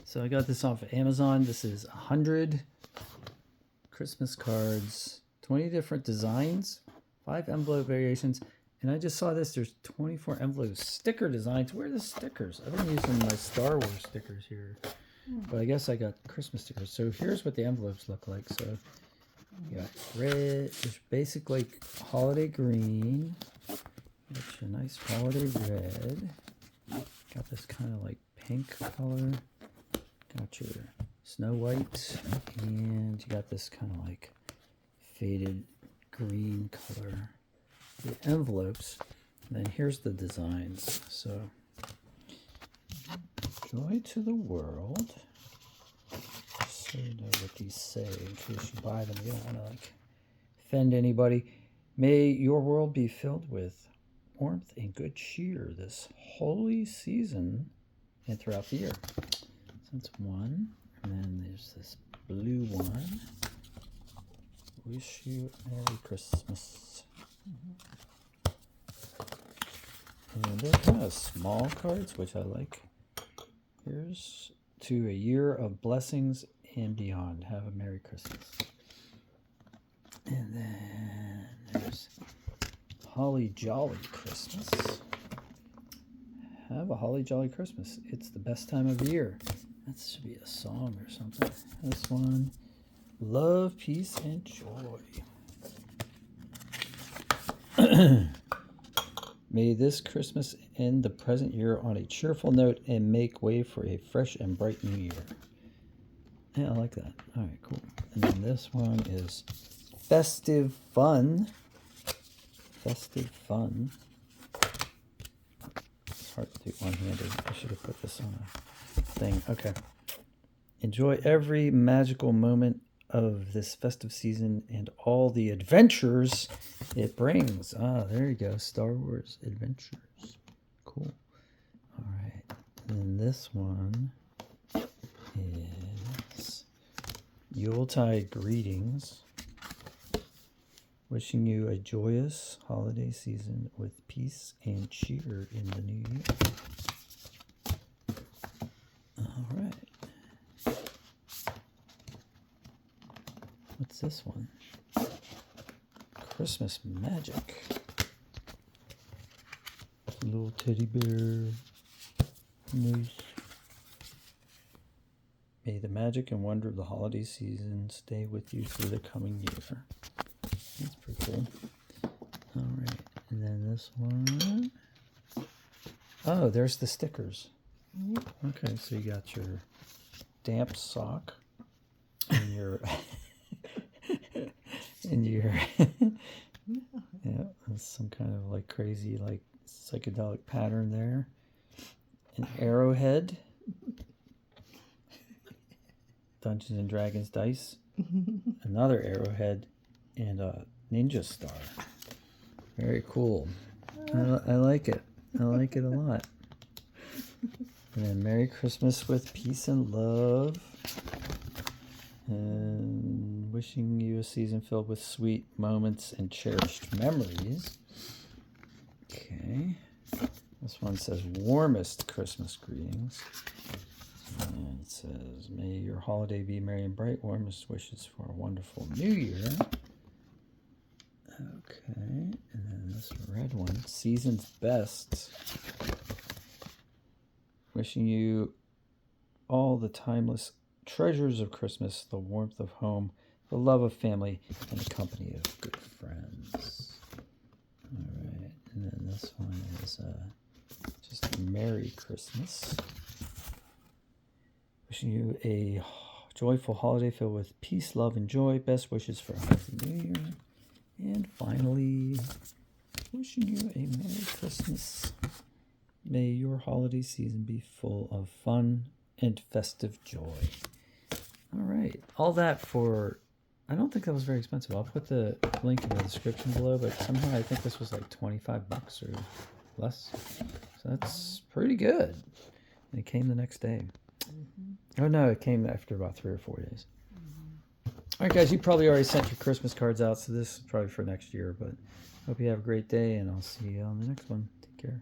So I got this off of Amazon. This is 100 Christmas cards, 20 different designs, 5 envelope variations. And I just saw this. There's 24 envelope sticker designs. Where are the stickers? I've been using my Star Wars stickers here. But I guess I got Christmas stickers. So here's what the envelopes look like. So you got red, it's basically holiday green. Got your nice holiday red. Got this kind of like pink color. Got your Snow White. And you got this kind of like faded green color. The envelopes. And then here's the designs. So, joy to the world. So you know what these say in case you buy them. You don't want to like offend anybody. May your world be filled with warmth and good cheer this holy season and throughout the year. So that's one. And then there's this blue one. Wish you a Merry Christmas. And they're kind of small cards, which I like. Here's to a year of blessings and beyond. Have a Merry Christmas. And then there's Holly Jolly Christmas. Have a Holly Jolly Christmas. It's the best time of the year. That should be a song or something. This one, love, peace, and joy. May this Christmas end the present year on a cheerful note and make way for a fresh and bright new year. Yeah, I like that. All right, cool. And then this one is festive fun. Festive fun. It's hard to do one-handed. I should have put this on a thing. Okay. Enjoy every magical moment of this festive season and all the adventures it brings. Ah, there you go. Star Wars Adventures. Cool. All right. And this one is Yuletide Greetings. Wishing you a joyous holiday season with peace and cheer in the new year. All right. What's this one? Christmas Magic. Little teddy bear. Nice. May the magic and wonder of the holiday season stay with you through the coming year. That's pretty cool. All right. And then this one. Oh, there's the stickers. Okay, so you got your damp sock and your... and your yeah, that's some kind of like crazy like psychedelic pattern there. An arrowhead, Dungeons and Dragons dice, another arrowhead, and a ninja star. Very cool. I like it. I like it a lot. And then Merry Christmas with peace and love. And wishing you a season filled with sweet moments and cherished memories. Okay. This one says warmest Christmas greetings. And it says, may your holiday be merry and bright. Warmest wishes for a wonderful new year. Okay. And then this red one, season's best. Wishing you all the timeless treasures of Christmas, the warmth of home, the love of family, and the company of good friends. All right, and then this one is just Merry Christmas. Wishing you a joyful holiday filled with peace, love, and joy. Best wishes for a healthy new year. And finally, wishing you a Merry Christmas. May your holiday season be full of fun and festive joy. All right, all that for, I don't think that was very expensive. I'll put the link in the description below, but somehow I think this was like $25 or less. So that's pretty good. And it came the next day. Oh no, it came after about 3 or 4 days. All right, guys, you probably already sent your Christmas cards out, so this is probably for next year, but hope you have a great day, and I'll see you on the next one. Take care.